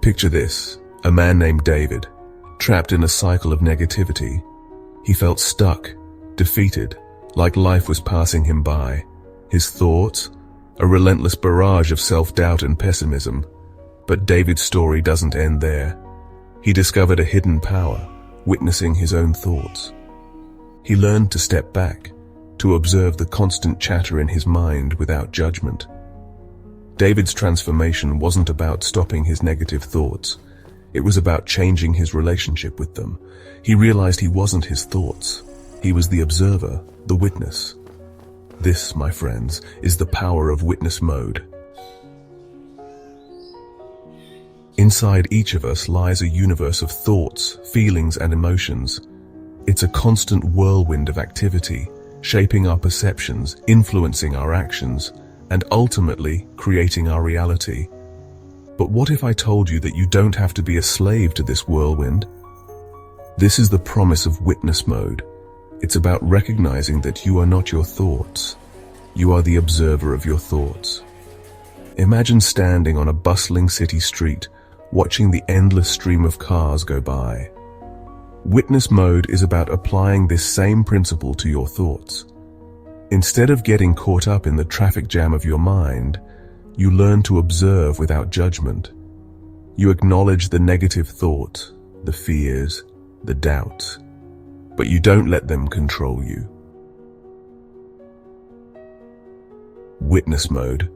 Picture this, a man named David, trapped in a cycle of negativity. He felt stuck, defeated, like life was passing him by. His thoughts, a relentless barrage of self-doubt and pessimism. But David's story doesn't end there. He discovered a hidden power, witnessing his own thoughts. He learned to step back, to observe the constant chatter in his mind without judgment. David's transformation wasn't about stopping his negative thoughts. It was about changing his relationship with them. He realized he wasn't his thoughts. He was the observer, the witness. This, my friends, is the power of witness mode. Inside each of us lies a universe of thoughts, feelings, and emotions. It's a constant whirlwind of activity, shaping our perceptions, influencing our actions, and ultimately creating our reality. But what if I told you that you don't have to be a slave to this whirlwind? This is the promise of witness mode. It's about recognizing that you are not your thoughts. You are the observer of your thoughts. Imagine standing on a bustling city street, watching the endless stream of cars go by. Witness mode is about applying this same principle to your thoughts. Instead of getting caught up in the traffic jam of your mind, you learn to observe without judgment. You acknowledge the negative thoughts, the fears, the doubts, but you don't let them control you. Witness mode.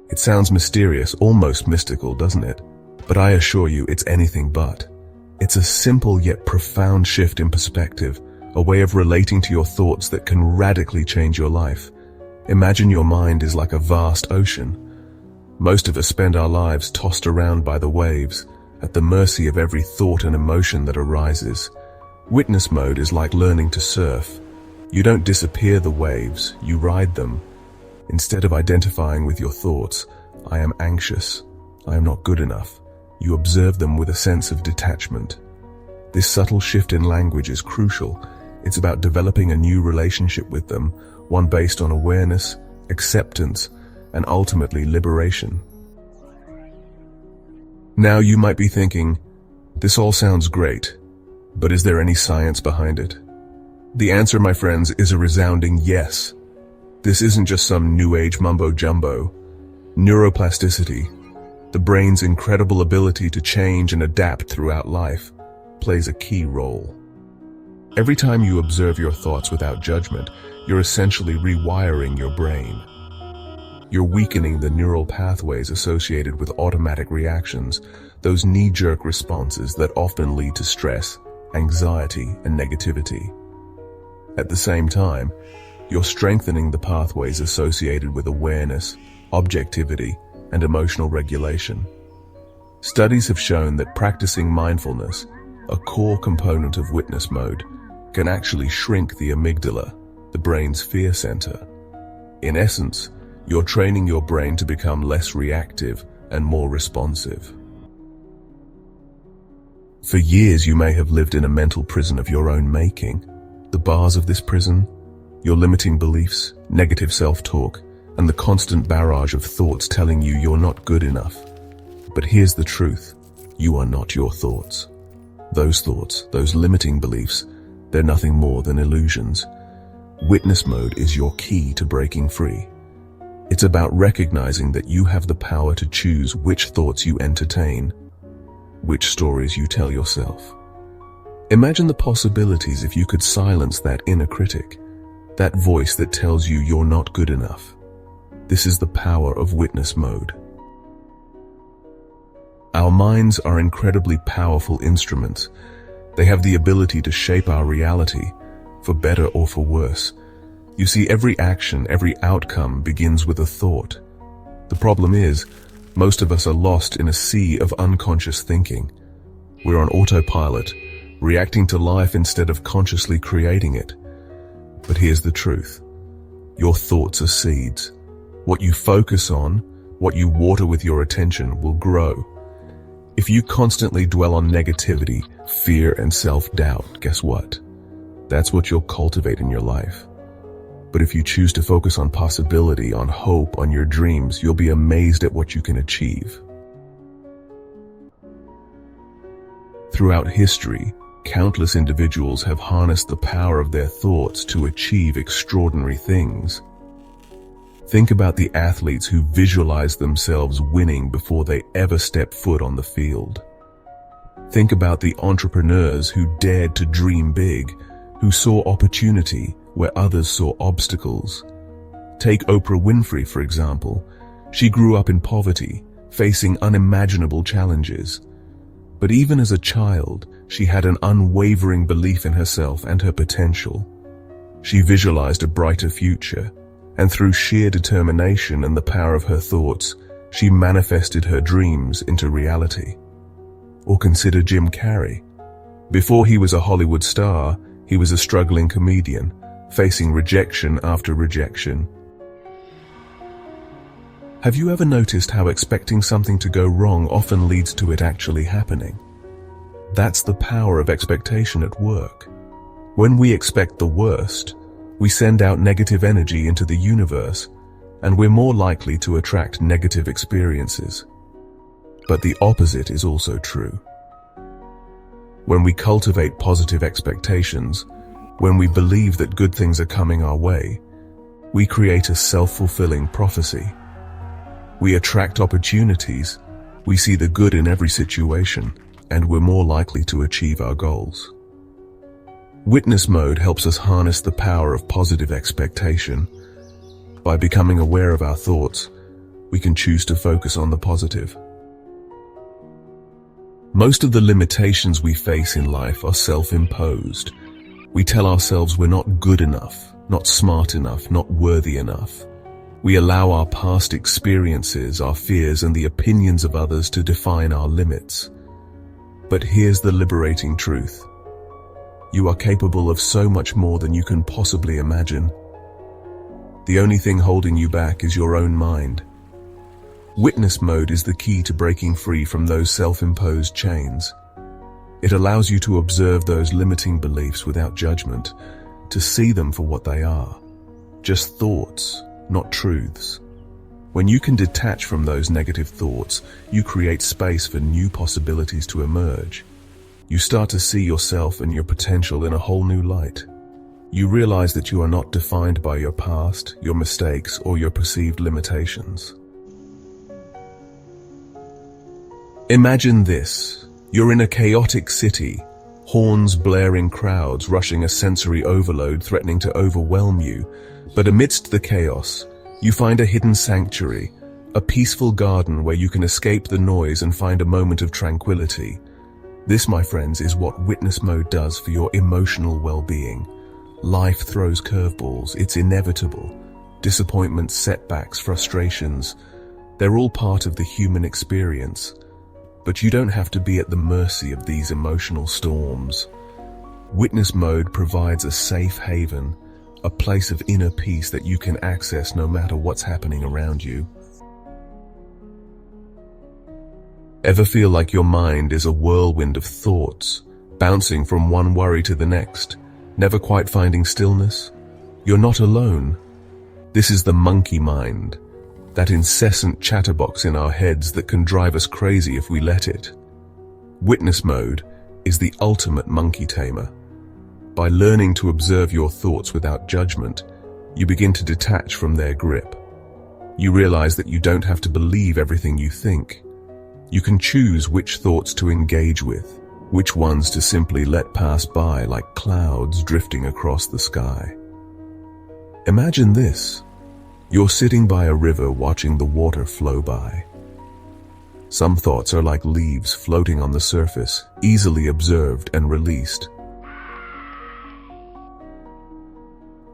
It sounds mysterious, almost mystical, doesn't it? But I assure you, it's anything but. It's a simple yet profound shift in perspective, a way of relating to your thoughts that can radically change your life. Imagine your mind is like a vast ocean. Most of us spend our lives tossed around by the waves, at the mercy of every thought and emotion that arises. Witness mode is like learning to surf. You don't disappear the waves, you ride them. Instead of identifying with your thoughts, I am anxious, I am not good enough, you observe them with a sense of detachment. This subtle shift in language is crucial. It's about developing a new relationship with them, one based on awareness, acceptance, and ultimately liberation. Now you might be thinking, this all sounds great, but is there any science behind it? The answer, my friends, is a resounding yes. This isn't just some new age mumbo-jumbo. Neuroplasticity, the brain's incredible ability to change and adapt throughout life, plays a key role. Every time you observe your thoughts without judgment, you're essentially rewiring your brain. You're weakening the neural pathways associated with automatic reactions, those knee-jerk responses that often lead to stress, anxiety, and negativity. At the same time, you're strengthening the pathways associated with awareness, objectivity, and emotional regulation. Studies have shown that practicing mindfulness, a core component of witness mode, can actually shrink the amygdala, the brain's fear center. In essence, you're training your brain to become less reactive and more responsive. For years, you may have lived in a mental prison of your own making. The bars of this prison, your limiting beliefs, negative self-talk, and the constant barrage of thoughts telling you you're not good enough. But here's the truth. You are not your thoughts. Those thoughts, those limiting beliefs, they're nothing more than illusions. Witness mode is your key to breaking free. It's about recognizing that you have the power to choose which thoughts you entertain, which stories you tell yourself. Imagine the possibilities if you could silence that inner critic, that voice that tells you you're not good enough. This is the power of witness mode. Our minds are incredibly powerful instruments. They have the ability to shape our reality, for better or for worse. You see, every action, every outcome begins with a thought. The problem is, most of us are lost in a sea of unconscious thinking. We're on autopilot, reacting to life instead of consciously creating it. But here's the truth. Your thoughts are seeds. What you focus on, what you water with your attention, will grow. If you constantly dwell on negativity, fear, and self-doubt, guess what? That's what you'll cultivate in your life. But if you choose to focus on possibility, on hope, on your dreams, you'll be amazed at what you can achieve. Throughout history, countless individuals have harnessed the power of their thoughts to achieve extraordinary things. Think about the athletes who visualize themselves winning before they ever step foot on the field. Think about the entrepreneurs who dared to dream big, who saw opportunity where others saw obstacles. Take Oprah Winfrey, for example. She grew up in poverty, facing unimaginable challenges. But even as a child, she had an unwavering belief in herself and her potential. She visualized a brighter future, and through sheer determination and the power of her thoughts, she manifested her dreams into reality. Or consider Jim Carrey. Before he was a Hollywood star, he was a struggling comedian, facing rejection after rejection. Have you ever noticed how expecting something to go wrong often leads to it actually happening? That's the power of expectation at work. When we expect the worst, we send out negative energy into the universe, and we're more likely to attract negative experiences. But the opposite is also true. When we cultivate positive expectations, when we believe that good things are coming our way, we create a self-fulfilling prophecy. We attract opportunities, we see the good in every situation, and we're more likely to achieve our goals. Witness mode helps us harness the power of positive expectation. By becoming aware of our thoughts, we can choose to focus on the positive. Most of the limitations we face in life are self-imposed. We tell ourselves we're not good enough, not smart enough, not worthy enough. We allow our past experiences, our fears, and the opinions of others to define our limits. But here's the liberating truth. You are capable of so much more than you can possibly imagine. The only thing holding you back is your own mind. Witness mode is the key to breaking free from those self-imposed chains. It allows you to observe those limiting beliefs without judgment, to see them for what they are. Just thoughts, not truths. When you can detach from those negative thoughts, you create space for new possibilities to emerge. You start to see yourself and your potential in a whole new light. You realize that you are not defined by your past, your mistakes, or your perceived limitations. Imagine this. You're in a chaotic city, horns blaring, crowds rushing, a sensory overload threatening to overwhelm you. But amidst the chaos, you find a hidden sanctuary, a peaceful garden where you can escape the noise and find a moment of tranquility. This, my friends, is what witness mode does for your emotional well-being. Life throws curveballs, it's inevitable. Disappointments, setbacks, frustrations, they're all part of the human experience. But you don't have to be at the mercy of these emotional storms. Witness mode provides a safe haven, a place of inner peace that you can access no matter what's happening around you. Ever feel like your mind is a whirlwind of thoughts, bouncing from one worry to the next, never quite finding stillness? You're not alone. This is the monkey mind, that incessant chatterbox in our heads that can drive us crazy if we let it. Witness mode is the ultimate monkey tamer. By learning to observe your thoughts without judgment, you begin to detach from their grip. You realize that you don't have to believe everything you think. You can choose which thoughts to engage with, which ones to simply let pass by like clouds drifting across the sky. Imagine this. You're sitting by a river watching the water flow by. Some thoughts are like leaves floating on the surface, easily observed and released.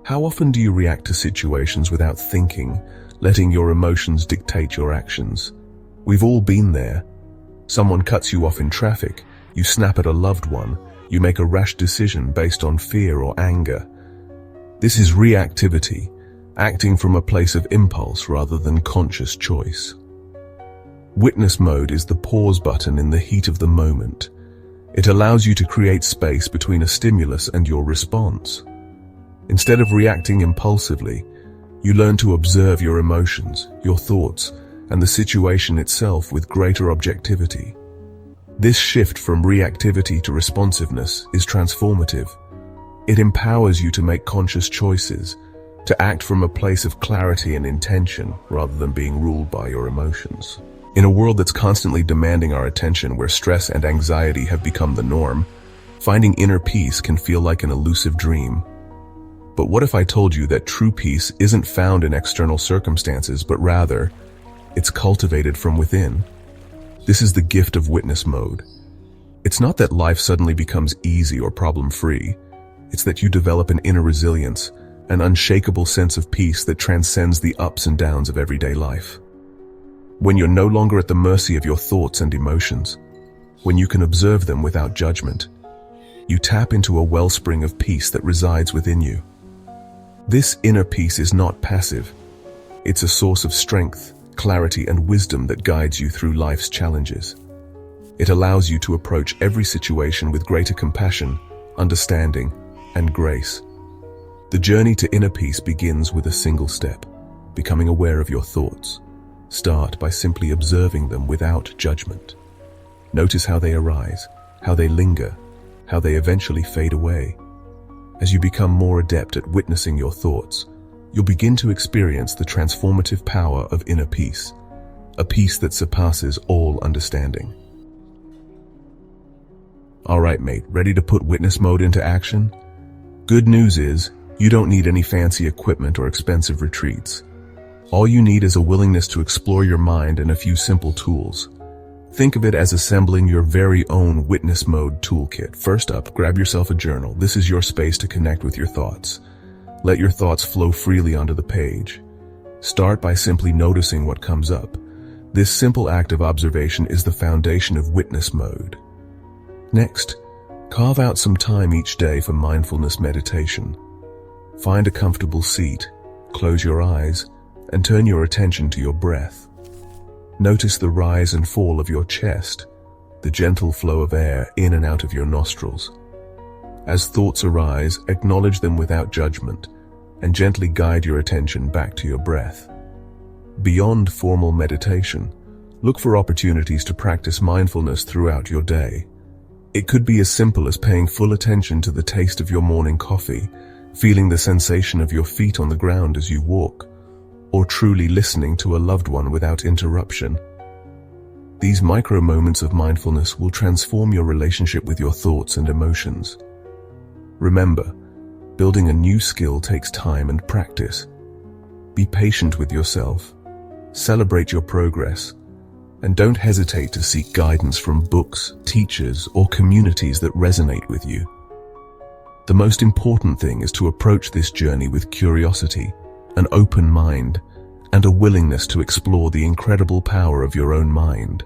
How often do you react to situations without thinking, letting your emotions dictate your actions? We've all been there. Someone cuts you off in traffic, you snap at a loved one, you make a rash decision based on fear or anger. This is reactivity, acting from a place of impulse rather than conscious choice. Witness mode is the pause button in the heat of the moment. It allows you to create space between a stimulus and your response. Instead of reacting impulsively, you learn to observe your emotions, your thoughts, and the situation itself with greater objectivity. This shift from reactivity to responsiveness is transformative. It empowers you to make conscious choices, to act from a place of clarity and intention rather than being ruled by your emotions. In a world that's constantly demanding our attention, where stress and anxiety have become the norm, finding inner peace can feel like an elusive dream. But what if I told you that true peace isn't found in external circumstances, but rather, it's cultivated from within? This is the gift of witness mode. It's not that life suddenly becomes easy or problem-free. It's that you develop an inner resilience, an unshakable sense of peace that transcends the ups and downs of everyday life. When you're no longer at the mercy of your thoughts and emotions, when you can observe them without judgment, you tap into a wellspring of peace that resides within you. This inner peace is not passive. It's a source of strength, clarity, and wisdom that guides you through life's challenges. It allows you to approach every situation with greater compassion, understanding, and grace. The journey to inner peace begins with a single step: becoming aware of your thoughts. Start by simply observing them without judgment. Notice how they arise, how they linger, how they eventually fade away. As you become more adept at witnessing your thoughts, you'll begin to experience the transformative power of inner peace, a peace that surpasses all understanding. All right, mate, ready to put witness mode into action? Good news is, you don't need any fancy equipment or expensive retreats. All you need is a willingness to explore your mind and a few simple tools. Think of it as assembling your very own witness mode toolkit. First up, grab yourself a journal. This is your space to connect with your thoughts. Let your thoughts flow freely onto the page. Start by simply noticing what comes up. This simple act of observation is the foundation of witness mode. Next, carve out some time each day for mindfulness meditation. Find a comfortable seat, close your eyes, and turn your attention to your breath. Notice the rise and fall of your chest, the gentle flow of air in and out of your nostrils. As thoughts arise, acknowledge them without judgment, and gently guide your attention back to your breath. Beyond formal meditation, look for opportunities to practice mindfulness throughout your day. It could be as simple as paying full attention to the taste of your morning coffee, feeling the sensation of your feet on the ground as you walk, or truly listening to a loved one without interruption. These micro moments of mindfulness will transform your relationship with your thoughts and emotions. Remember, building a new skill takes time and practice. Be patient with yourself, celebrate your progress, and don't hesitate to seek guidance from books, teachers, or communities that resonate with you. The most important thing is to approach this journey with curiosity, an open mind, and a willingness to explore the incredible power of your own mind.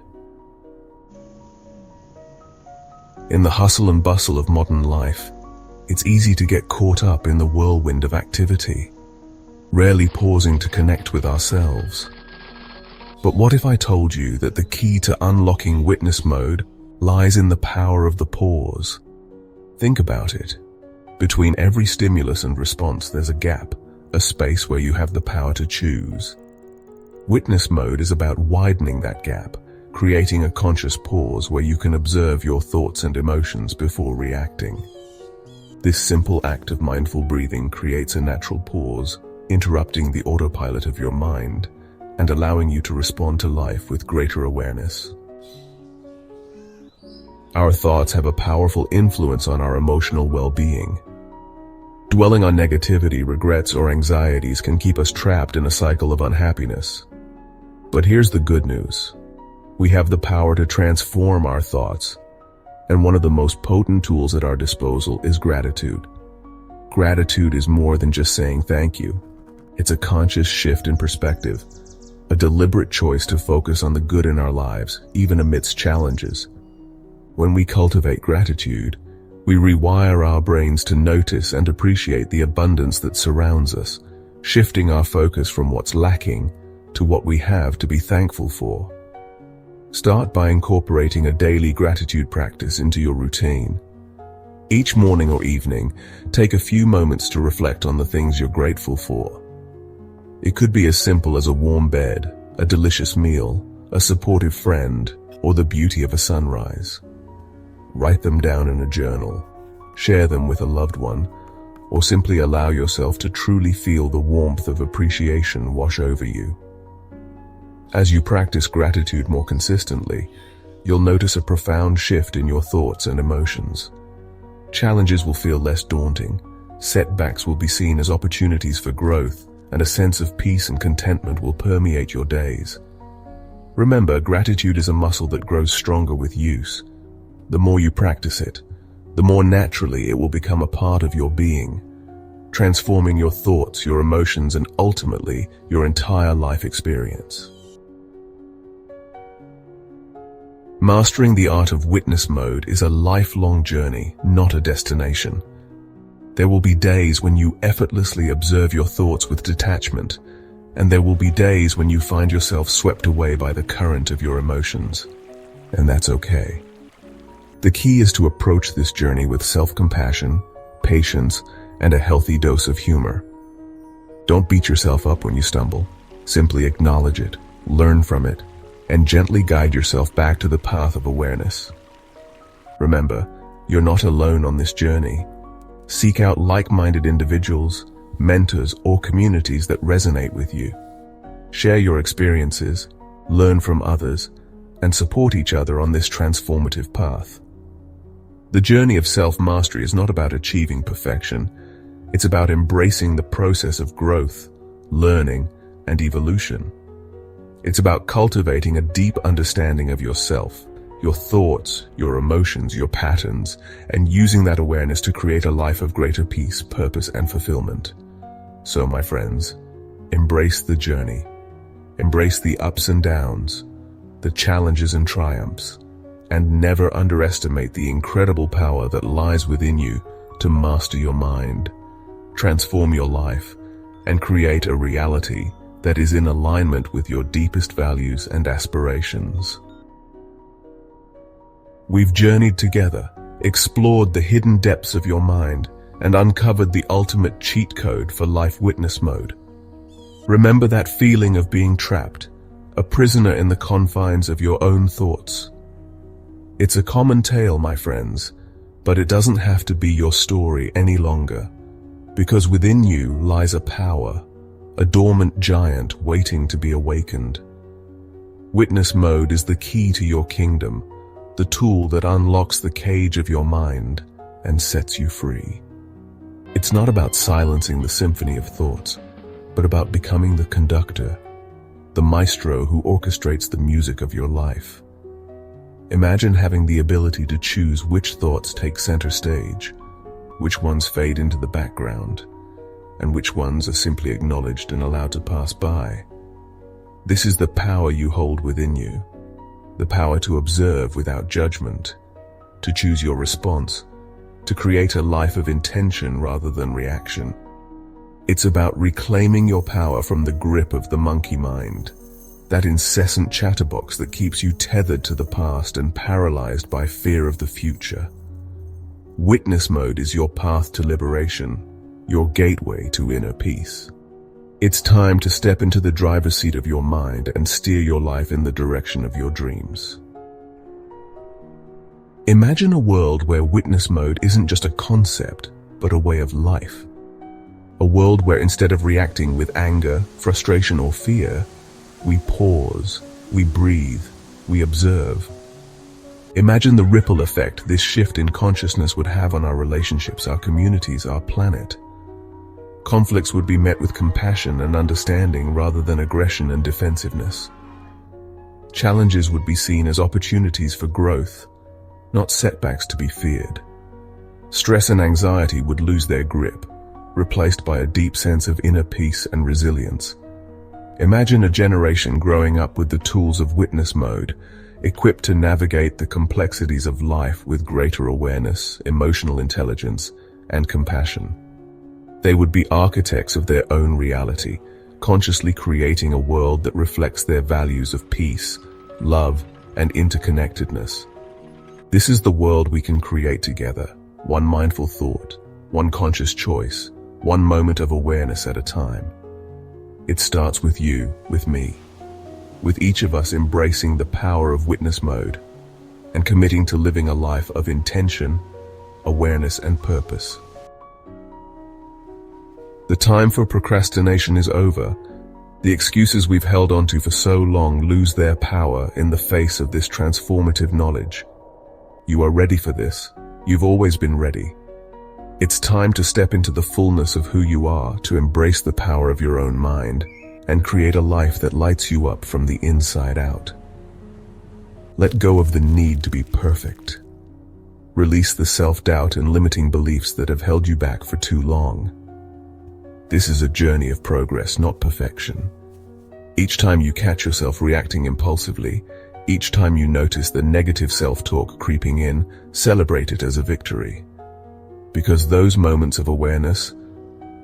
In the hustle and bustle of modern life, it's easy to get caught up in the whirlwind of activity, rarely pausing to connect with ourselves. But what if I told you that the key to unlocking witness mode lies in the power of the pause? Think about it. Between every stimulus and response, there's a gap, a space where you have the power to choose. Witness mode is about widening that gap, creating a conscious pause where you can observe your thoughts and emotions before reacting. This simple act of mindful breathing creates a natural pause, interrupting the autopilot of your mind and allowing you to respond to life with greater awareness. Our thoughts have a powerful influence on our emotional well-being. Dwelling on negativity, regrets, or anxieties can keep us trapped in a cycle of unhappiness. But here's the good news. We have the power to transform our thoughts, and one of the most potent tools at our disposal is gratitude. Gratitude is more than just saying thank you. It's a conscious shift in perspective, a deliberate choice to focus on the good in our lives, even amidst challenges. When we cultivate gratitude, we rewire our brains to notice and appreciate the abundance that surrounds us, shifting our focus from what's lacking to what we have to be thankful for. Start by incorporating a daily gratitude practice into your routine. Each morning or evening, take a few moments to reflect on the things you're grateful for. It could be as simple as a warm bed, a delicious meal, a supportive friend, or the beauty of a sunrise. Write them down in a journal, share them with a loved one, or simply allow yourself to truly feel the warmth of appreciation wash over you. As you practice gratitude more consistently, you'll notice a profound shift in your thoughts and emotions. Challenges will feel less daunting, setbacks will be seen as opportunities for growth, and a sense of peace and contentment will permeate your days. Remember, gratitude is a muscle that grows stronger with use. The more you practice it, the more naturally it will become a part of your being, transforming your thoughts, your emotions, and ultimately your entire life experience. Mastering the art of witness mode is a lifelong journey, not a destination. There will be days when you effortlessly observe your thoughts with detachment, and there will be days when you find yourself swept away by the current of your emotions. And that's okay. The key is to approach this journey with self-compassion, patience, and a healthy dose of humor. Don't beat yourself up when you stumble. Simply acknowledge it, learn from it, and gently guide yourself back to the path of awareness. Remember, you're not alone on this journey. Seek out like-minded individuals, mentors, or communities that resonate with you. Share your experiences, learn from others, and support each other on this transformative path. The journey of self-mastery is not about achieving perfection. It's about embracing the process of growth, learning, and evolution. It's about cultivating a deep understanding of yourself, your thoughts, your emotions, your patterns, and using that awareness to create a life of greater peace, purpose, and fulfillment. So, my friends, embrace the journey. Embrace the ups and downs, the challenges and triumphs, and never underestimate the incredible power that lies within you to master your mind, transform your life, and create a reality that is in alignment with your deepest values and aspirations. We've journeyed together, explored the hidden depths of your mind, and uncovered the ultimate cheat code for life witness mode. Remember that feeling of being trapped, a prisoner in the confines of your own thoughts. It's a common tale, my friends, but it doesn't have to be your story any longer, because within you lies a power, a dormant giant waiting to be awakened. Witness mode is the key to your kingdom, the tool that unlocks the cage of your mind and sets you free. It's not about silencing the symphony of thoughts, but about becoming the conductor, the maestro who orchestrates the music of your life. Imagine having the ability to choose which thoughts take center stage, which ones fade into the background, and which ones are simply acknowledged and allowed to pass by. This is the power you hold within you, the power to observe without judgment, to choose your response, to create a life of intention rather than reaction. It's about reclaiming your power from the grip of the monkey mind, that incessant chatterbox that keeps you tethered to the past and paralyzed by fear of the future. Witness mode is your path to liberation, your gateway to inner peace. It's time to step into the driver's seat of your mind and steer your life in the direction of your dreams. Imagine a world where witness mode isn't just a concept, but a way of life. A world where instead of reacting with anger, frustration, or fear, we pause, we breathe, we observe. Imagine the ripple effect this shift in consciousness would have on our relationships, our communities, our planet. Conflicts would be met with compassion and understanding rather than aggression and defensiveness. Challenges would be seen as opportunities for growth, not setbacks to be feared. Stress and anxiety would lose their grip, replaced by a deep sense of inner peace and resilience. Imagine a generation growing up with the tools of witness mode, equipped to navigate the complexities of life with greater awareness, emotional intelligence, and compassion. They would be architects of their own reality, consciously creating a world that reflects their values of peace, love, and interconnectedness. This is the world we can create together, one mindful thought, one conscious choice, one moment of awareness at a time. It starts with you, with me. with each of us embracing the power of witness mode and committing to living a life of intention, awareness, and purpose. The time for procrastination is over. The excuses we've held onto for so long lose their power in the face of this transformative knowledge. You are ready for this. You've always been ready. It's time to step into the fullness of who you are, to embrace the power of your own mind, and create a life that lights you up from the inside out. Let go of the need to be perfect. Release the self-doubt and limiting beliefs that have held you back for too long. This is a journey of progress, not perfection. Each time you catch yourself reacting impulsively, each time you notice the negative self-talk creeping in, celebrate it as a victory. Because those moments of awareness,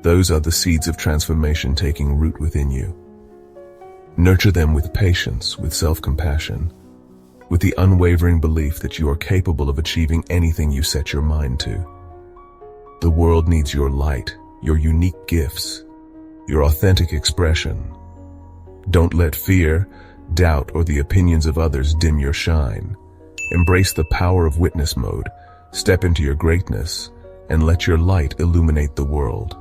those are the seeds of transformation taking root within you. Nurture them with patience, with self-compassion, with the unwavering belief that you are capable of achieving anything you set your mind to. The world needs your light, your unique gifts, your authentic expression. Don't let fear, doubt, or the opinions of others dim your shine. Embrace the power of witness mode, step into your greatness, and let your light illuminate the world.